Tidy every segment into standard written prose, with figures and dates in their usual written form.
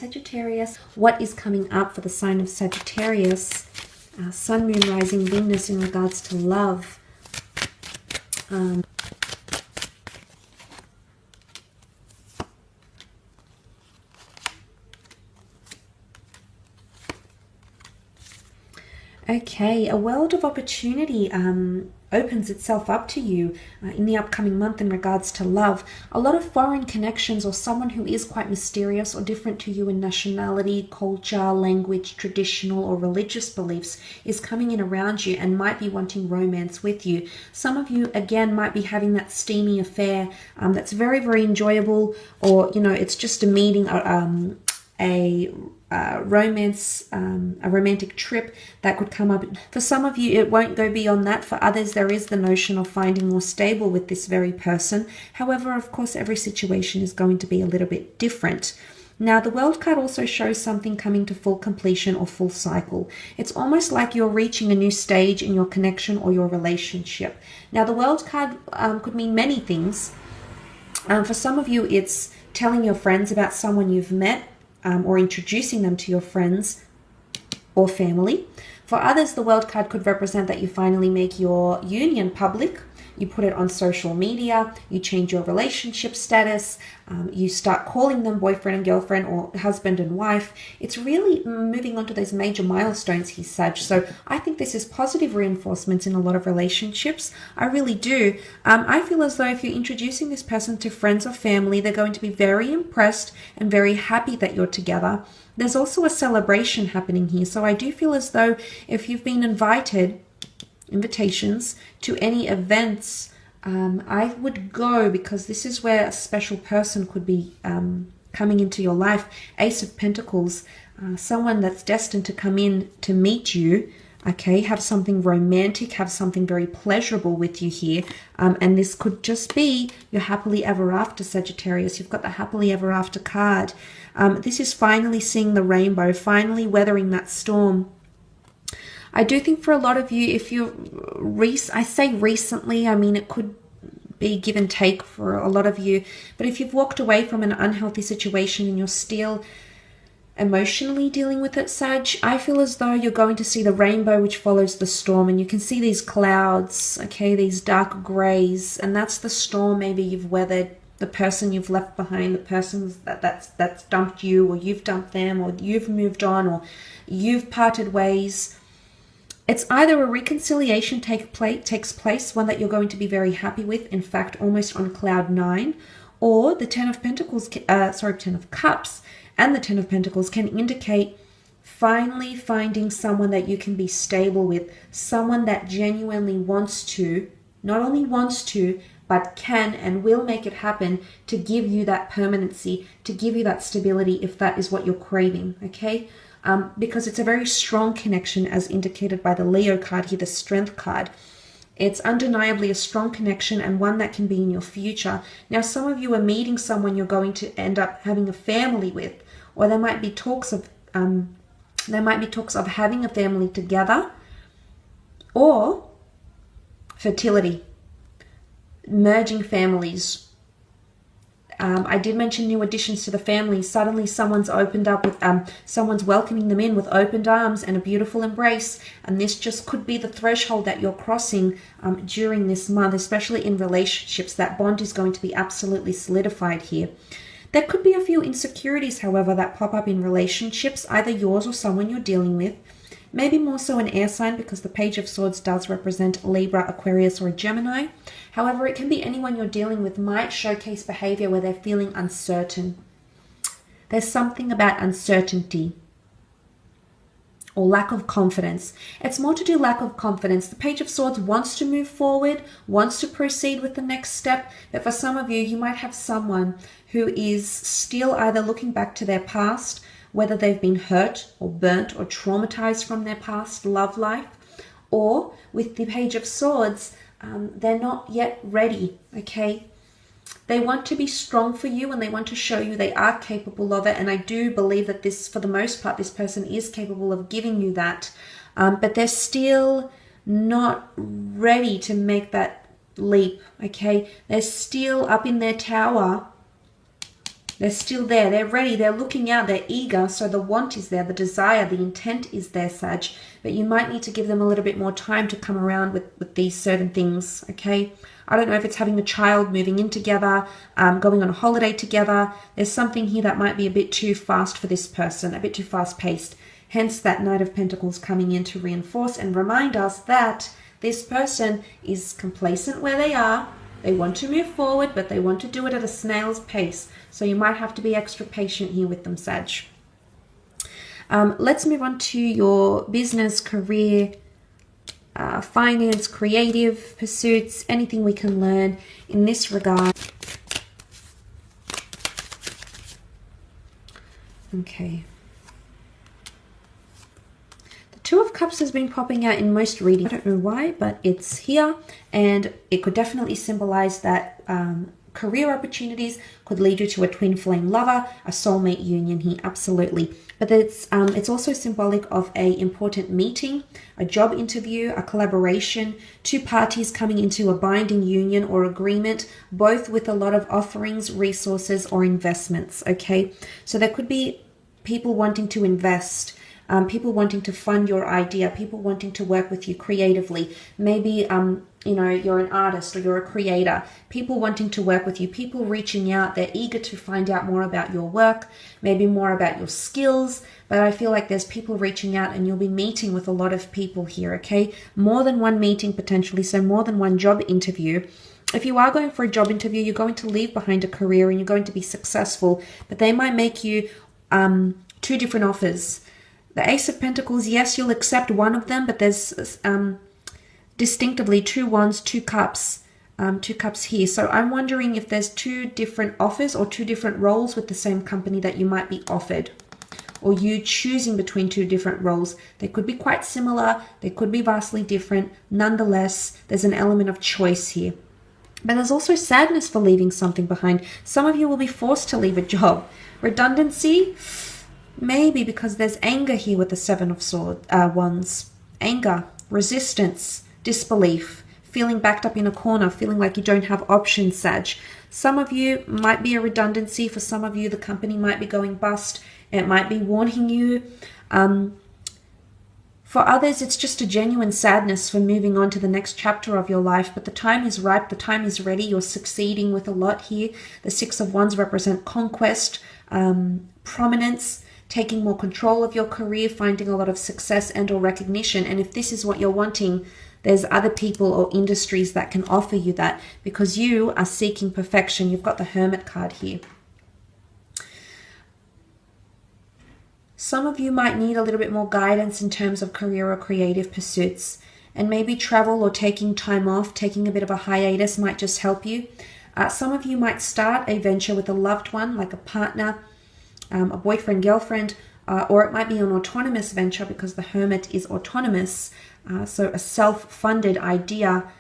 Sagittarius, what is coming up for the sign of Sagittarius? Sun, Moon, Rising, Venus in regards to love. Okay, a world of opportunity opens itself up to you in the upcoming month in regards to love. A lot of foreign connections, or someone who is quite mysterious or different to you in nationality, culture, language, traditional or religious beliefs is coming in around you and might be wanting romance with you. Some of you, again, might be having that steamy affair that's very, very enjoyable, or, you know, it's just a meeting, a romantic trip that could come up. For some of you, it won't go beyond that. For others, there is the notion of finding more stable with this very person. However, of course, every situation is going to be a little bit different. Now, the World card also shows something coming to full completion or full cycle. It's almost like you're reaching a new stage in your connection or your relationship. Now, the World card could mean many things. For some of you, it's telling your friends about someone you've met, or introducing them to your friends or family. For others, the World card could represent that you finally make your union public. You put it on social media, you change your relationship status, you start calling them boyfriend and girlfriend or husband and wife. It's really moving on to those major milestones here, Sag. So I think this is positive reinforcements in a lot of relationships. I really do. I feel as though if you're introducing this person to friends or family, they're going to be very impressed and very happy that you're together. There's also a celebration happening here. So I do feel as though if you've been invitations to any events, I would go, because this is where a special person could be coming into your life. Ace of Pentacles, someone that's destined to come in to meet you, okay, have something romantic, have something very pleasurable with you here, and this could just be your happily ever after, Sagittarius. You've got the happily ever after card. This is finally seeing the rainbow, finally weathering that storm. I do think for a lot of you, if you're, I say recently, I mean, it could be give and take for a lot of you, but if you've walked away from an unhealthy situation and you're still emotionally dealing with it, Sag, I feel as though you're going to see the rainbow which follows the storm, and you can see these clouds, okay, these dark grays, and that's the storm maybe you've weathered, the person you've left behind, the person that's dumped you, or you've dumped them, or you've moved on, or you've parted ways. It's either a reconciliation takes place, one that you're going to be very happy with, in fact, almost on cloud 9, or the 10 of Pentacles, 10 of Cups and the 10 of Pentacles can indicate finally finding someone that you can be stable with, someone that genuinely wants to, not only wants to, but can and will make it happen to give you that permanency, to give you that stability if that is what you're craving, okay? Because it's a very strong connection as indicated by the Leo card here, the Strength card. It's undeniably a strong connection and one that can be in your future. Now, some of you are meeting someone you're going to end up having a family with, or there might be talks of having a family together, or fertility, merging families. I did mention new additions to the family. Suddenly someone's opened up with, someone's welcoming them in with opened arms and a beautiful embrace. And this just could be the threshold that you're crossing during this month, especially in relationships. That bond is going to be absolutely solidified here. There could be a few insecurities, however, that pop up in relationships, either yours or someone you're dealing with. Maybe more so an air sign, because the Page of Swords does represent Libra, Aquarius, or Gemini. However, it can be anyone you're dealing with might showcase behavior where they're feeling uncertain. There's something about uncertainty or lack of confidence. It's more to do lack of confidence. The Page of Swords wants to move forward, wants to proceed with the next step, but for some of you, you might have someone who is still either looking back to their past, whether they've been hurt or burnt or traumatized from their past love life, or with the Page of Swords, they're not yet ready, okay? They want to be strong for you and they want to show you they are capable of it. And I do believe that this, for the most part, this person is capable of giving you that. But they're still not ready to make that leap, okay? They're still up in their tower They're still there. They're ready. They're looking out. They're eager. So the want is there. The desire, the intent is there, Sag. But you might need to give them a little bit more time to come around with these certain things, okay? I don't know if it's having a child, moving in together, going on a holiday together. There's something here that might be a bit too fast for this person, a bit too fast-paced. Hence that Knight of Pentacles coming in to reinforce and remind us that this person is complacent where they are. They want to move forward, but they want to do it at a snail's pace. So you might have to be extra patient here with them, Sag. Let's move on to your business, career, finance, creative pursuits, anything we can learn in this regard. Okay. Two of Cups has been popping out in most readings. I don't know why, but it's here, and it could definitely symbolize that career opportunities could lead you to a twin flame lover, a soulmate union here, absolutely. But it's also symbolic of a important meeting, a job interview, a collaboration, two parties coming into a binding union or agreement, both with a lot of offerings, resources, or investments, okay? So there could be people wanting to invest, people wanting to fund your idea, people wanting to work with you creatively. Maybe, you know, you're an artist or you're a creator, people wanting to work with you, people reaching out, they're eager to find out more about your work, maybe more about your skills. But I feel like there's people reaching out and you'll be meeting with a lot of people here, okay? More than one meeting potentially, so more than one job interview. If you are going for a job interview, you're going to leave behind a career and you're going to be successful, but they might make you two different offers. The Ace of Pentacles, yes, you'll accept one of them, but there's distinctively two wands, two cups here. So I'm wondering if there's two different offers or two different roles with the same company that you might be offered, or you choosing between two different roles. They could be quite similar, they could be vastly different. Nonetheless, there's an element of choice here. But there's also sadness for leaving something behind. Some of you will be forced to leave a job. Redundancy? Maybe, because there's anger here with the Seven of Wands. Anger, resistance, disbelief, feeling backed up in a corner, feeling like you don't have options, Sag. Some of you might be a redundancy. For some of you, the company might be going bust. It might be warning you. For others, it's just a genuine sadness for moving on to the next chapter of your life. But the time is ripe. The time is ready. You're succeeding with a lot here. The Six of Wands represent conquest, prominence, taking more control of your career, finding a lot of success and or recognition. And if this is what you're wanting, there's other people or industries that can offer you that, because you are seeking perfection. You've got the Hermit card here. Some of you might need a little bit more guidance in terms of career or creative pursuits, and maybe travel or taking time off, taking a bit of a hiatus might just help you. Some of you might start a venture with a loved one, like a partner, a boyfriend, girlfriend, or it might be an autonomous venture, because the Hermit is autonomous. So a self-funded idea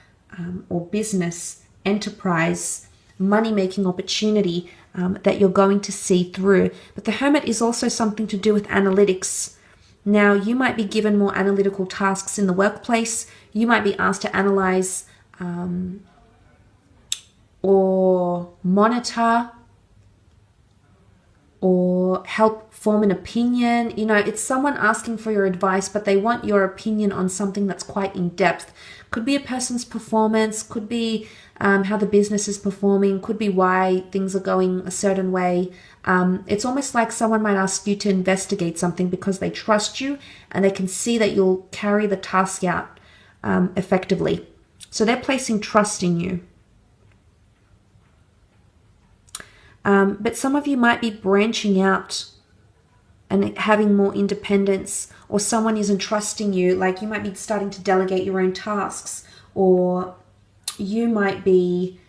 or business, enterprise, money-making opportunity that you're going to see through. But the Hermit is also something to do with analytics. Now, you might be given more analytical tasks in the workplace. You might be asked to analyze or monitor or help form an opinion. You know, it's someone asking for your advice, but they want your opinion on something that's quite in depth. Could be a person's performance, could be how the business is performing, could be why things are going a certain way. It's almost like someone might ask you to investigate something because they trust you and they can see that you'll carry the task out effectively. So they're placing trust in you. But some of you might be branching out and having more independence, or someone isn't trusting you. Like, you might be starting to delegate your own tasks, or you might be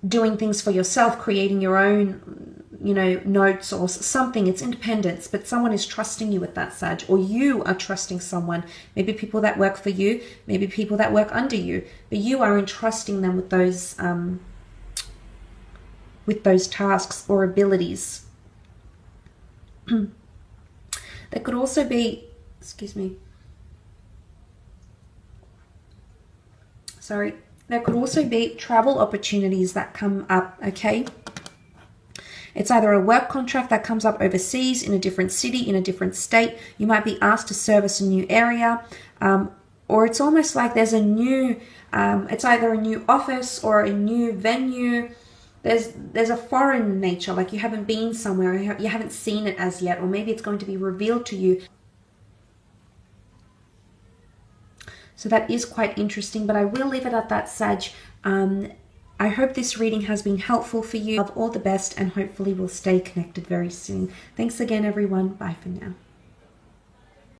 doing things for yourself, creating your own, you know, notes or something. It's independence, but someone is trusting you with that, Sag, or you are trusting someone. Maybe people that work for you, maybe people that work under you, but you are entrusting them with those tasks or abilities. There could also be, there could also be travel opportunities that come up, okay? It's either a work contract that comes up overseas, in a different city, in a different state. You might be asked to service a new area, or it's almost like there's a new, it's either a new office or a new venue. There's a foreign nature, like you haven't been somewhere, you haven't seen it as yet, or maybe it's going to be revealed to you. So that is quite interesting, but I will leave it at that, Sag. I hope this reading has been helpful for you. All the best, and hopefully we'll stay connected very soon. Thanks again, everyone. Bye for now.